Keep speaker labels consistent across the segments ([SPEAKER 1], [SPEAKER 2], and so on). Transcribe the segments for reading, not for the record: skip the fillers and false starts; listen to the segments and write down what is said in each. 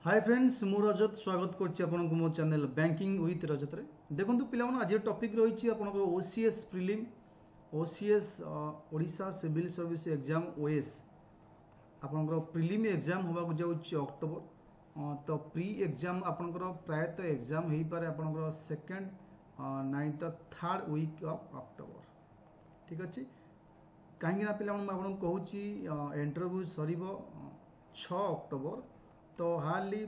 [SPEAKER 1] Hi friends मु रजत स्वागत करछि आपनको मो चैनल बैंकिंग विथ रजत रे। देखंतु पिला मन आज टॉपिक रही आपनको OCS prelim OCS Odisha civil service exam OS आपनको प्रिलिम एग्जाम होबा को जाउछि अक्टोबर तो प्री एग्जाम आपनको प्रायतः एग्जाम हेई पारे आपनको second 9th 3rd week of October. ठीक अछि कहीं पिला मन आपनको कहूछि इंटरव्यू सरीबो 6 अक्टोबर तो हार्डली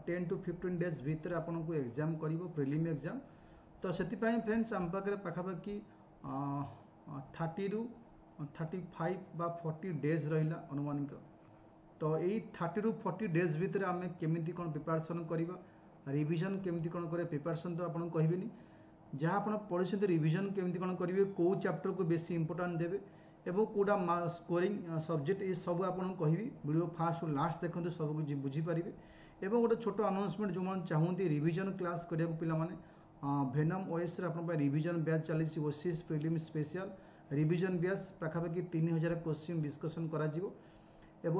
[SPEAKER 1] 10 to 15 डेज भितर आपको एग्जाम करिवो प्रिलिम एग्जाम। तो से फ्रेंड्स आम पाखे पाखापाखि 30 रु 35 बा 40 डेज रहा अनुमानिक। तो यही 30 रु 40 डेज भितर आम केमी कौन प्रिपारेसन करवा रिविजन केमी कौन कर प्रिपारेसन तो आपको कहबेनि जहाँ आप पढ़ी रिविजन केमी कौन करेंगे कौ चैप्टर को बेसी इंपोर्टां देवे एवं कौटा स्कोरिंग सब्जेक्ट ये सब आपको कहबी वीडियो फास्ट लास्ट देखते सब कुछ बुझीपारे। एवं गोटे छोट अनाउंसमेंट जो मैंने चाहती रिविजन क्लास करा पे भेनम ओएस रिविजन बैच चली OCS prelim special revision batch पाखापाखि 3000 क्वेश्चन डिस्कसन करा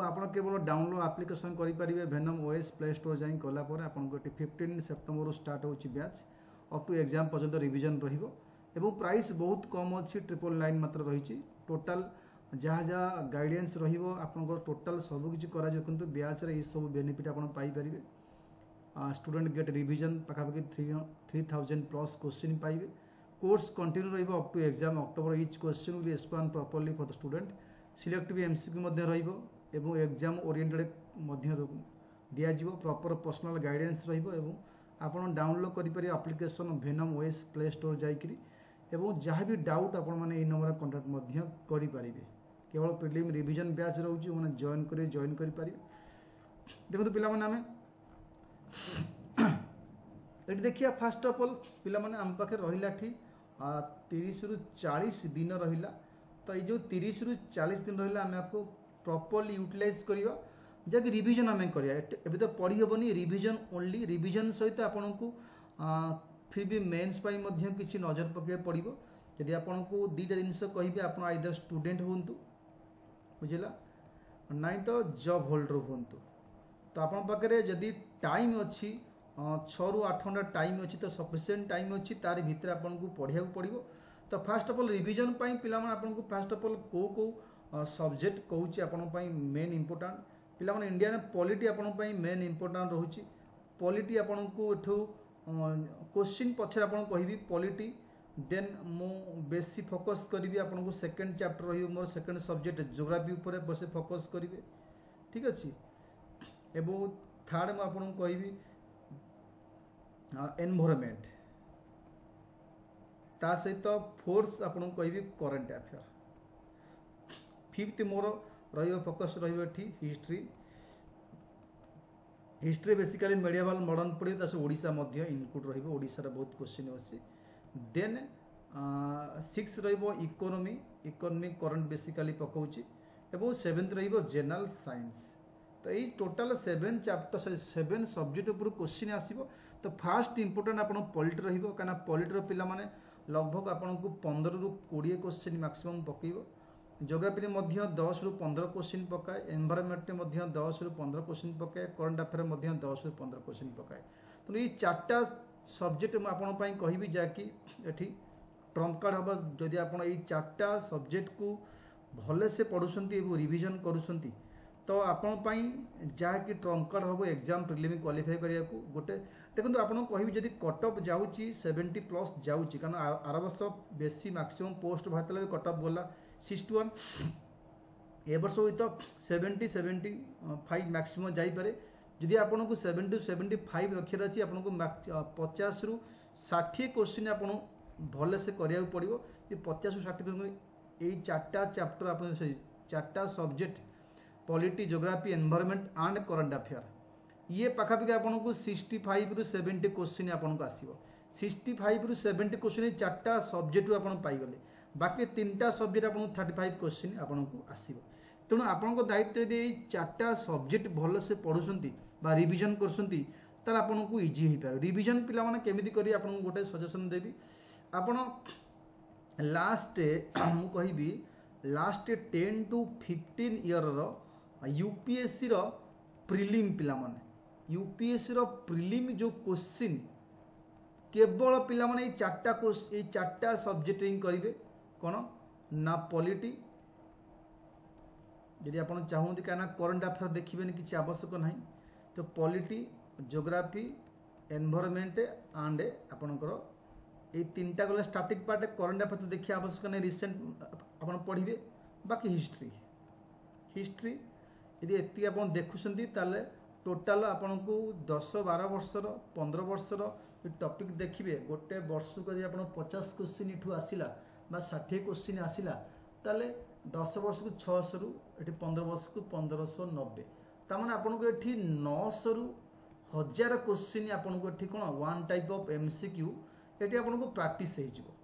[SPEAKER 1] आप केवल डाउनलोड आप्लिकेसन करेंगे भेनम ओएस प्ले स्टोर जाए गलापर आपको 15 सेप्टेम्बर स्टार्ट हो बैच अप टू एग्जाम पर्यंत रिविजन रही प्राइस बहुत कम अच्छी 999 मात्र रही टोटाल जहाँ जहाँ गाइडेंस रहा टोटाल सबकि किंतु ब्याच रे सब बेनिफिट आप पाइपर। स्टूडेंट गेट रिविजन पाखापाखि 3000 प्लस क्वेश्चन पाइबे। कोर्स कंटिन्यू रही up to exam October each question will explain properly for the student selective MCQ एवं एग्जाम ओरिएंटेड दिज्व प्रॉपर पर्सनल गाइडेंस आप डाउनलोड करेंगे application Venom OS play store जाकरी एवं जहाँ भी डाउट आप नंबर कंटाक्ट करेंगे केवल प्रिलिम रिविजन बैच रोचे मैंने जॉइन करें। देखो पिला आम ये देखिए फास्ट ऑफ ऑल पिला आम पाखे रहा 30 रु 40 दिन रहा। तो ये 30 रु 40 दिन रहा आम आपको प्रॉपर्ली यूटिलाइज करवा जैक रिविजन आम करें तो पढ़ी हेनी रिविजन ओनली रिविजन सहित आपन को फिर भी मेन्स किसी नजर पकड़ पड़ो यदि आपन को दुईटा जिनस कहे आप आइदर स्टूडेंट हूँ बुझला नाई तो जॉब होल्डर हूँ तो आप पाखे जदि टाइम अच्छी 6 रु 8 घंटा टाइम अच्छी तो सफिशिएंट टाइम अच्छी तार भितर आपन को पढ़िया पड़ो। तो फास्ट ऑफ ऑल रिविजन पिला आपन को फास्ट ऑफ ऑल कौ सब्जेक्ट कहूँ आपन मेन इंपोर्टां पिला इंडिया में पॉलिटी आपन मेन इंपोर्टां रोचे पॉलिटी आपन को एठू क्वेश्चन पछे आपन कहबी पॉलिटी देन मु बेसी फोकस करी आपन को सेकंड चैप्टर रही मोर सेकंड सब्जेक्ट ज्योग्राफी ऊपर बसे फोकस करेंगे। ठीक अच्छे एवं थर्ड मु आपन कहबी एनवायरनमेंट ता सहित फोर्थ आपन कहबी करंट अफेयर। फिफ्थ मोर रही फोकस रही हिस्ट्री बेसिकली मेडिएवल मॉडर्न पढ़े ओडिशा इनक्लूड रही ओडिशार बहुत क्वेश्चन अच्छी। देन 6 इकोनॉमी करंट बेसिकली पकाउची एवं 7th रही जनरल साइंस। तो यही टोटाल 7 चैप्टर 7 सब्जेक्ट उपर क्वेश्चन आसीबो। तो फास्ट इंपोर्टेंट आपन पॉलिटी रहिबो काना पॉलिटी पिला माने लगभग आपन को 15 रु 20 क्वेश्चन मैक्सिमम पकेइबो। ज्योग्राफी में 10 रु 15 क्वेश्चन पकाए एनवायरनमेंट में 10 रु 15 क्वेश्चन पकाए करंट अफेयर में 10 रु 15 क्वेश्चन पकाए। तो ये 4टा सब्जेक्ट मुझे आपन कहबी जहाँकि एठी ट्रम्प कार्ड हम जदि आप 4टा सब्जेक्ट को भले से पढ़ुंट रिविजन करुँच तो आपण जहाँकि ट्रम्प कार्ड हम एग्जाम प्रिलिम क्वालिफाई करने को गोटे देखो आपको कहबी जदि कट ऑफ जाऊँगी 70 प्लस जाऊँगी कारण आर वर्ष बेसी मैक्सिमम पोस्ट बाहर कट ऑफ गला 61 ए वर्ष हुई तो 70-75 मैक्सिमम जापे जदि आपन को 70 to 75 रखार अच्छी आपको 50 रु 60 क्वेश्चन आप भले से करा पड़ो 50 रु 60 यही 4टा चैप्टर आप 4टा subject polity geography environment and current affair ये पाखापाखि आपको 65 रु 70 क्वेश्चन आपको आसो 65 रु 70 क्वेश्चन 4टा सब्जेक्ट आप पाइगले बाकी 3टा सब्जेक्ट आपको 35 क्वेश्चन आपको आसो। तेणु आपण दायित्व यदि 4टा सब्जेक्ट भल से पढ़ुंट रिविजन कर आपन को इजी हो पाए। रिविजन पिला माने केमिति करी आपन गोटे सजेशन देवी आपण लास्ट मु कहबी लास्ट 10 to 15 ईयर यूपीएससी रो प्रिलिम पिला माने यूपीएससी रो प्रिलिम जो क्वेश्चन केवल पिला माने चार्टा सब्जेक्ट हिं करेंगे कौन ना पॉलिटी यदि आप चाहते कहीं करंट अफेयर देखिए किसी आवश्यक ना तो पॉलिटी ज्योग्राफी एनवायरनमेंट एंड आपणकर ये तीन टा गला स्टार्टिंग पार्ट करंट अफेयर तो देखिए आवश्यक नहीं रिसेंट आप पढ़िए बाकी हिस्ट्री यदि एति आप देखुंट टोटाल आपन को 10-12 वर्षर 15 वर्षर टॉपिक देखिए गोटे वर्ष को यदि आप 50 क्वेश्चन इठू आसला 60 क्वेश्चन आसला ताले 10 वर्ष को 600 रु 15 वर्ष को 1590 तामाने आपन को एठी 900 रु 1000 क्वेश्चन आपन को एठी कोन वन टाइप ऑफ एमसीक्यू एठी आपन को प्रैक्टिस हे जिवो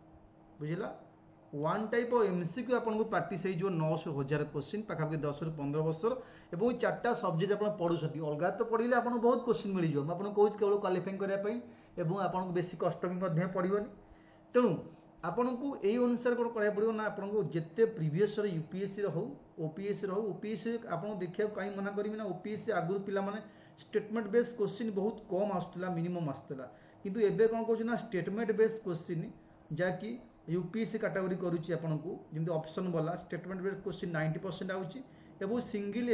[SPEAKER 1] बुझिला वन टाइप ऑफ एमसीक्यू आपन को प्रैक्टिस हे जिवो 900 1000 क्वेश्चन पाखापाखि 10 रु 15 वर्षर एवं चार्टा सब्जेक्ट आप पढ़ुଛନ୍ତି अलग तो पढ़ले आप बहुत क्वेश्चन मिल जाए आपको कौन केवल क्वालिफाइंग करने और आपको बेसी कष्ट भी पड़ोनी तेणु आपन को यही अनुसार कौन करा पड़ो ना आपको जिते प्रीवियस यूपीएससी हो ओपीएससी हो ओपीएससी आप देखा कहीं मना करी ना ओपीएससी आगुरी पिला माने स्टेटमेंट बेस्ड क्वेश्चन बहुत कम आसूला मिनिमम आसूला किंतु एबे कौन कर स्टेटमेंट बेस्ड क्वेश्चन जहाँकि यूपीएससी कैटेगरी करुच्ची आपको जमी ऑप्शन वाला स्टेटमेंट बेस्ड क्वेश्चन 90% आउची एवं सिंगल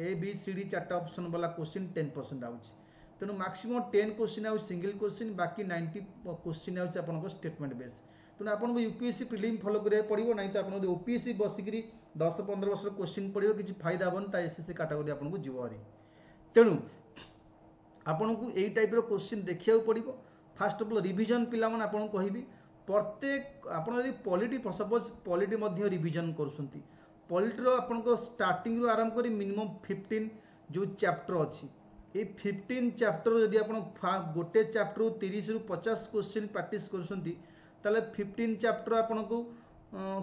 [SPEAKER 1] एबीसीडी चार्टा ऑप्शन वाला क्वेश्चन 10% आउची तेणु मैक्सिमम 10 क्वेश्चन आउ सिंगल क्वेश्चन बाकी 90 क्वेश्चन आउची आपन स्टेटमेंट बेस तेणु आपको यूपीएससी प्रिलिम फॉलो करिया पड़िबो नहीं तो आपन ओपीएससी बसिकरी 10-15 वर्ष क्वेश्चन पढ़िबो किछि फायदा हबन ता एसएससी कैटेगरी आपन जीव हरी तेणु आपन को एई टाइप रो क्वेश्चन देखिया पड़िबो फास्ट ऑफ ऑल रिवीजन पिला मन आपन कहबी प्रत्येक आपन यदि पॉलिटी सपोज पॉलिटी मध्य रिवीजन करूछंती पॉलिटी आपन स्टार्टिंग रू आरंभ करी मिनिमम 15 जो चैप्टर अच्छी ये 15 चैप्टर जदि आप गोटे चैप्टर 30 रु 50 क्वेश्चन प्रैक्टिस करूछंती ताले 15 चैप्टर आपन को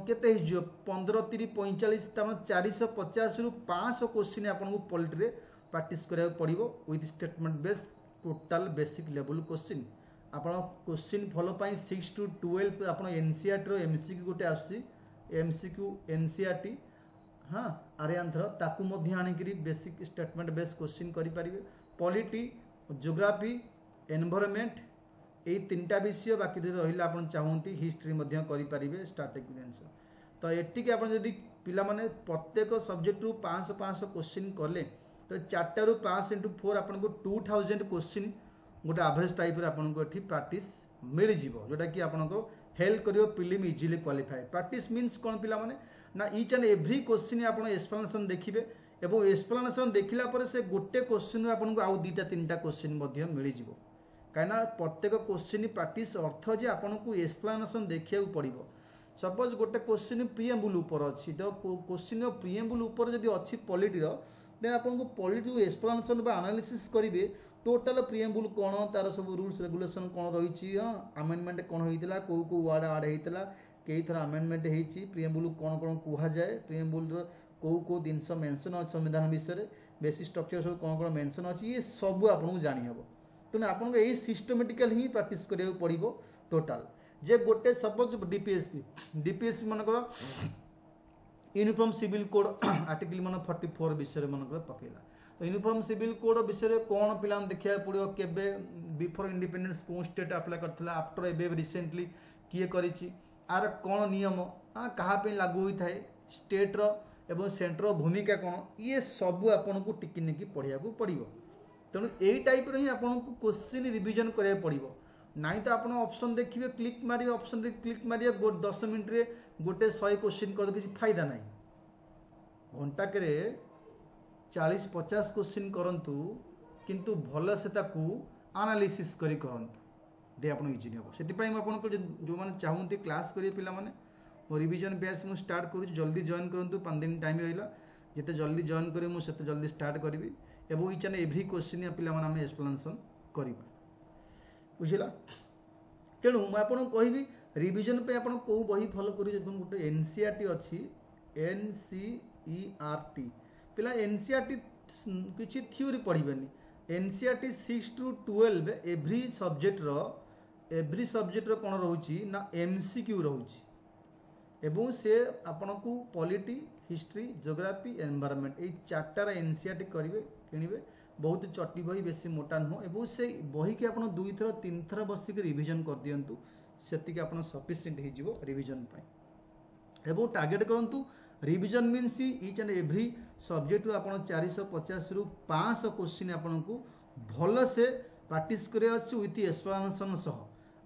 [SPEAKER 1] केते हिजो 15 30 45 तम 450 रु 500 क्वेश्चन आपन को पॉलिटी रे प्रैक्टिस करिया पड़िबो with statement based total basic level question आपन क्वेश्चन फॉलो पाई 6 to 12 आपन एनसीईआरटी रो एमसीक्यू गोटे आसी एमसीक्यू एनसीईआरटी हाँ आरे आंध्र ताकू मध्य आनिकरी बेसिक स्टेटमेंट बेस्ड क्वेश्चन करि परिबे पॉलिटी ज्योग्राफी एनवायरनमेंट ए तीनटा विषय बाकी रहिला आपण चाहंती हिस्ट्री मध्य करि परिबे स्ट्रैटेजिक आंसर तो एटिके आपण जदि पिला माने प्रत्येक सब्जेक्ट रु 500 क्वेश्चन करले तो 4 रु 5 into 4 आपण को 2000 क्वेश्चन गोटे एवरेज टाइप रे आपण को एठी प्रैक्टिस मिल जिवो जोटा कि आपण को हेल्प करियो prelim easily qualify practice means कोन पिला माने ना ईच एंड एव्री क्वेश्चन आपन एक्सप्लेनेशन देखिबे एवं एक्सप्लेनेशन देखिला पर से गोटे क्वेश्चन आपन को आउ 2-3 क्वेश्चन मध्य मिल जिवो काइना प्रत्येक क्वेश्चन प्रैक्टिस अर्थ जे आपन को एक्सप्लेनेशन देखिया पड़िबो सपोज गोटे क्वेश्चन प्रीएम्बल ऊपर अछि तो क्वेश्चन प्रीएम्बल ऊपर जदी अछि पॉलिटी रो देन आपन को पॉलिटी एक्सप्लेनेशन बा एनालिसिस करिवे टोटल प्रीएम्बल कोन तार सब रूल्स रेगुलेशन कोन रहिछि अमेंडमेंट कोन होइतला को वर्ड ऐड हेइतला कई थर अमेंडमेंट होइछि प्रीएम्बल कोन कोन कुहा जाए प्रीएम्बल रो को जिनस मेंशन अछि संविधान विषय बेसिक स्ट्रक्चर सब कोन कोन मेंशन अछि ये सब आपन को जानि हबो तने आपन को एई सिस्टमैटिकल ही प्रैक्टिस करियो पड़िबो टोटल जे गोटे सपोज डीपीएसपी मन को यूनिफॉर्म सिविल कोड आर्टिकल मन 44 विषय मन को पकेला तो यूनिफॉर्म सिविल कोड विषय कौन पिला देखा पड़ो केबे बिफोर इंडिपेंडेंस कौन स्टेट अप्लाई करथिला आफ्टर एबे रिसेंटली किए करिछि आर कौन नियम कहा पे लागू होता है स्टेट रो एवं सेंटर भूमिका कौन ये सब आपन को टिकी निकी पढ़िया को पड़िबो तेणु यही टाइप रो ही आपन को क्वेश्चन रिवीजन करिया पड़िबो नाइ तो आपन ऑप्शन देखिबे क्लिक मारियो ऑप्शन दे क्लिक मारिया 10 मिनिट रे गोटे 100 क्वेश्चन कर किसी फायदा नहीं घंटा के 40-50 क्वेश्चन करंतु किंतु भल से ताकू एनालिसिस करी करंतु दे आपन इजी नेबो सेति पई म आपन को जो माने चाहूंती क्लास करिए पिला माने मो रिवीजन बैच मु स्टार्ट करू जल्दी जॉइन करंतु 5 दिन टाइम रहिला जते जल्दी जॉइन करी मु सेते जल्दी स्टार्ट करबी एबो इच एंड एवरी क्वेश्चन या पिला माने हम एक्सप्लेनेशन करबा बुझिला तेणु मु आपन कहबी रिवीजन पे आपन को बही फॉलो करी जदन गुटे एनसीईआरटी अछि एनसीईआरटी पिला एनसीईआरटी किछि थ्योरी पढिबेनी एनसीईआरटी 6 to 12 एवरी सब्जेक्ट रो कोन रहउची ना एमसीक्यू रहउची एवं से आपन को पॉलिटी हिस्ट्री ज्योग्राफी एनवायरनमेंट ए चारटा एनसीईआरटी करिवे किनिवे बहुत चटी बही बेसी मोटा नुह एवं से बही के आप दुई थर तीन थर बसिक रिविजन कर दिंतु से आप सफिसीयंट हो रिविजन एवं टार्गेट करूँ revision means each and every subject आप 450 रु 500 क्वेश्चन आपको भल से प्रैक्टिस करिया विथ एक्सप्लेनेशन सह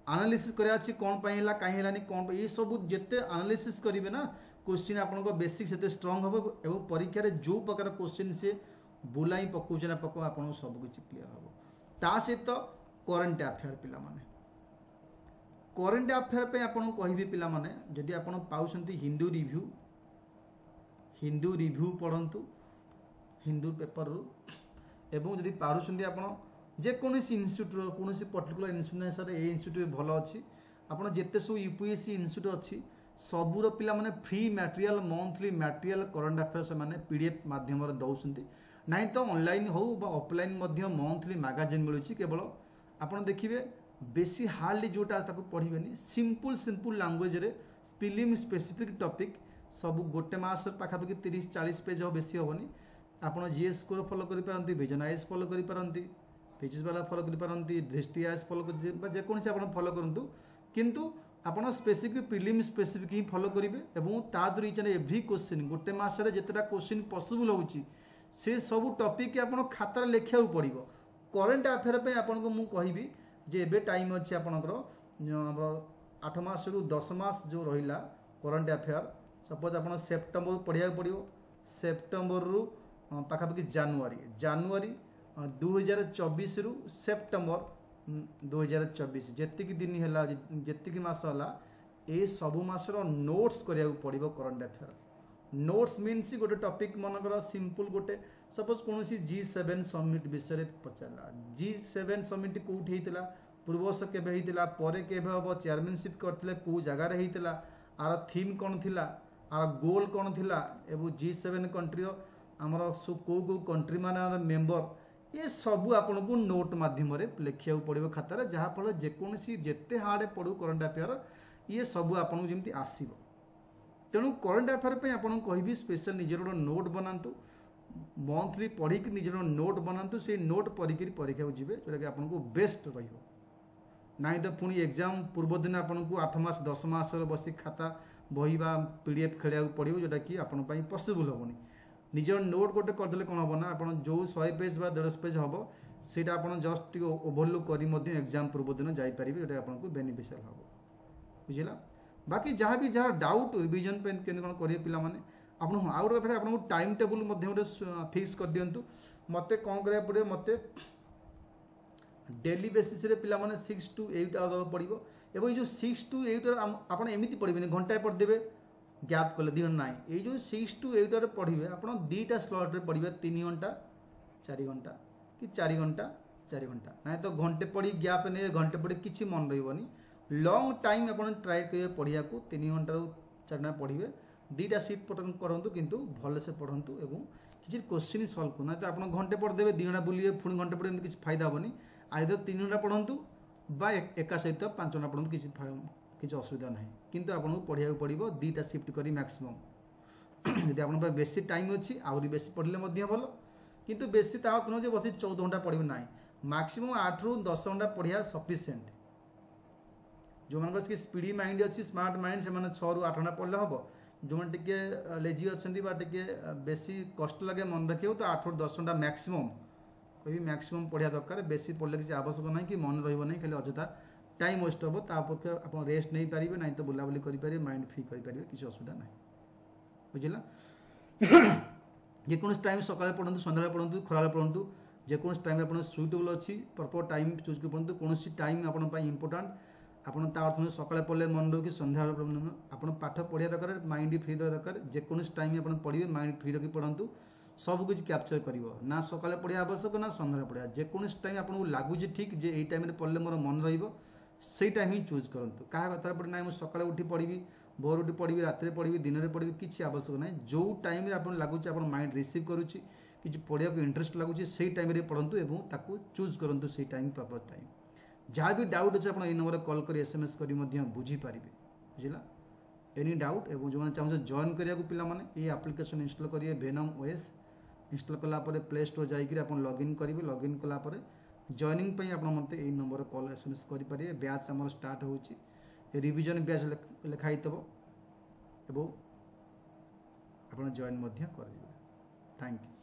[SPEAKER 1] एनालिसिस करिया कौन है कहीं कौन ये सब जिते एनालिसिस करेंगे ना क्वेश्चन आपको बेसिक से स्ट्रंग हम एवं परीक्षा रे जो प्रकार क्वेश्चन से बुलाई पकाउछ ना पकाउ आपको सब किसी क्लियर हम ता सहित करेन्ट अफेयर पिला माने करेन्ट अफेयर पे आपको कहबी पिला माने जदि आप पाउछंती हिंदू रिव्यू पढ़ंतु हिंदू पेपर रु एवं जदि पारुछंती आप जेकोसी इन्स्टिट्यूट कौन पर्टिकुलर इन्स्टिट्यूट ए इन्स्टिट्यूट भल अच्छी आपड़ जिते सब यूपीएससी इन्स्टिट्यूट अच्छी सबूर पिला माने free material monthly material current affair से पीडीएफ माध्यम दौरान नाई तो ऑनलाइन हो ऑफलाइन मंथली मैगजीन मिलूँ केवल आपड़ देखिए बेसी हार्डली जोटा पढ़े सिंपल सिंपल लैंग्वेज रे फिल्म स्पेसिफिक टॉपिक सब गोटे मास पाखापाखि 30-40 पेज हो बेसी हेनी आप जीएस स्कोर फॉलो करें विजन आईएस फॉलो करें पेजेस वाला फॉलो करें दृष्टि आईएस फॉलो कर जेकोसी आप फॉलो करूँ किंतु आपड़ स्पेसिफिक प्रिलिम स्पेसिफिक ही फॉलो करेंगे और तादर इच एंड एव्री क्वेश्चन गोटे मसरे जितेटा क्वेश्चन पॉसिबल होची से सब टॉपिक आप खातार लिखा पड़ो करेन्ट अफेयर पे आपको मुझे कहबी जे एबे टाइम अच्छी आपंकर 8 मास रु 10 मास जो रहा करेन्ट अफेयर सपोज आप सेप्टेम्बर पढ़ा पड़ो सेप्टेम्बर रु पाखापाखि जानुआरी 2024 रु सेप्टेम्बर 2024 जेतिकी दिन है जेतिकी मास है ये सबू मासर नोट्स करिया पड़ो करेन्ट अफेयर नोट्स मीन्स गोटे टॉपिक मनकर सिंपल गोटे सपोज कौन G7 समिट विषय पचारा G7 समिट कौटी होता पूर्वश केबे होता पर केबे हम चेयरमैनशिप करते कौ जगार होता आर थीम कौन थिला आर गोल कौन थिला एवं G7 कंट्री आमर कौ कौ कंट्री मान मेंबर ये सबू आपन को नोट माध्यम लिखा पड़ो खातार जहाँफल जेकोसी जिते हार्ड पढ़ू करेन्ट अफेयर ये सबू आपन जमी आसब तेणु करेन्ट अफेयर पे आपन कहबी स्पेशल निजर गोटे नोट बनातु मंथली पढ़ी निजर नोट बनातु से नोट पढ़ी परीक्षा जी जोटा कि आपको बेस्ट रही नाई तो पुणी एग्जाम पूर्व दिन आपको 8 मास 10 मास बस खाता बही पीडीएफ खेलिया पड़ो जोटा कि आपन पॉसिबल हेनी निजर नोट गोटे करदे कौन हम ना आप जो 100 पेज 150 पेज हम सीटा आप जस्ट ओभरलुक कर एग्जाम पूर्व दिन जापर जोटा आपको बेनिफिशियल हम बुझला बाकी जहाँ भी जहाँ डाउट रिविजन पे कौन करेंगे पिला माने आप आउ गोटे कथा आपको टाइम टेबुल गोटे फिक्स कर दिंतु मत कौन करा पड़े मत डेली बेसीस पिला माने 6 to 8 आवर देवा पड़ो एवं जो 6 to 8 आप एमती पढ़े घंटाए पढ़देवे गैप कले 2 घंटा ना ये जो 6 to 8 आवर पढ़े आप 2टा स्लॉट पढ़े 3 घंटा 4 घंटा कि 4 घंटा 4 घंटा ना तो घंटे पढ़ी गैप नहीं घंटे पढ़ी किसी मन रही लॉन्ग टाइम आप ट्राए करेंगे पढ़िया 3 घंटा 4 घंटा पढ़े 2टा सीट करूँ किंतु भल से पढ़ंतु एवं किसी क्वेश्चन सल्व करूँ तो आप घंटे पढ़देवे 2 घंटा बुलिए पुणी घंटे पढ़े किसी फायदा हेनी आइदर 3 घंटा पढ़ंतु बा एका सहित 5 घंटा पढ़ंतु किसी असुविधा ना किंतु आपको पढ़िया पड़ो 2टा शिफ्ट कर मैक्सिमम यदि आप बेसी टाइम अच्छी आहरी बेसी पढ़ले भल किंतु बेसी ताकत नुह बस 14 घंटा पढ़े ना मैक्सिमम 8 ରୁ 10 घंटा पढ़िया सफिशिएंट जो मान स्पीडी माइंड अच्छी स्मार्ट माइंड से 6 ରୁ 8 घंटा पढ़ले हम जो टे लेजी अच्छा टे बेसी कष्ट लगे मन रखिए तो 8 ରୁ 10 घंटा मैक्सिमम कभी मैक्सिमम पढ़िया दरकार बेसी पढ़ले किसी आवश्यक ना कि मन रही खाली अजथा टाइम वेस्ट हम तापक्षे आप रेस्ट नहीं पारे ना तो बुलाबुली करेंगे माइंड फ्री करेंगे किसी असुविधा ना बुझला जेकोसी टाइम सकाଳେ पढ़ु सन्ध्या पढ़ु खरा पढ़ु जेकोसी टाइम आप सुइटेबल अच्छी प्रॉपर टाइम चूज कर पढ़ु कौन टाइम आप इंपोर्टाट आपड़ अर्थ सकाଳେ पढ़ले मन रो कि सन्ध्या आप पाठ पढ़िया दरकार माइंड फ्री देवा दरकार जेकोसी टाइम आप पढ़े माइंड फ्री रखी पढ़ु सब कुछ कैप्चर कर ना सकाଳେ पढ़िया आवश्यक ना सन्ध्या पढ़िया जेकोसी टाइम आपको लगुच ठीक जे ये टाइम पढ़ले मोर मन रही टाइम ही चूज करूँ क्या कथा पड़े ना सकाଳେ उठी पढ़ी भोर उठी पढ़ी रात पढ़ी दिन में पढ़ी किसी आवश्यक ना जो टाइम आप लगुच आप माइंड रिसीव करुच्ची कि पढ़िया इंटरेस्ट लगुच से टाइम पढ़ु और चूज करूँ से टाइम प्रॉपर टाइम जहाँ भी डाउट अच्छे आप नंबर कॉल कर SMS कर बुझीपारे बुझला एनी डाउट और जो चाहते जॉइन करा पे ये आप्लिकेसन इनस्टॉल करेंगे वेनम OS इंस्टॉल कलापर प्ले स्टोर जाकर आप लॉगिन करेंगे लॉगिन कलापर जॉइनिंग पे आप मत यही नंबर कॉल एसएमएस करेंगे बैच आम स्टार्ट हो रिविजन बैच लिखाई थो आप जॉइन करेंगे थैंक यू।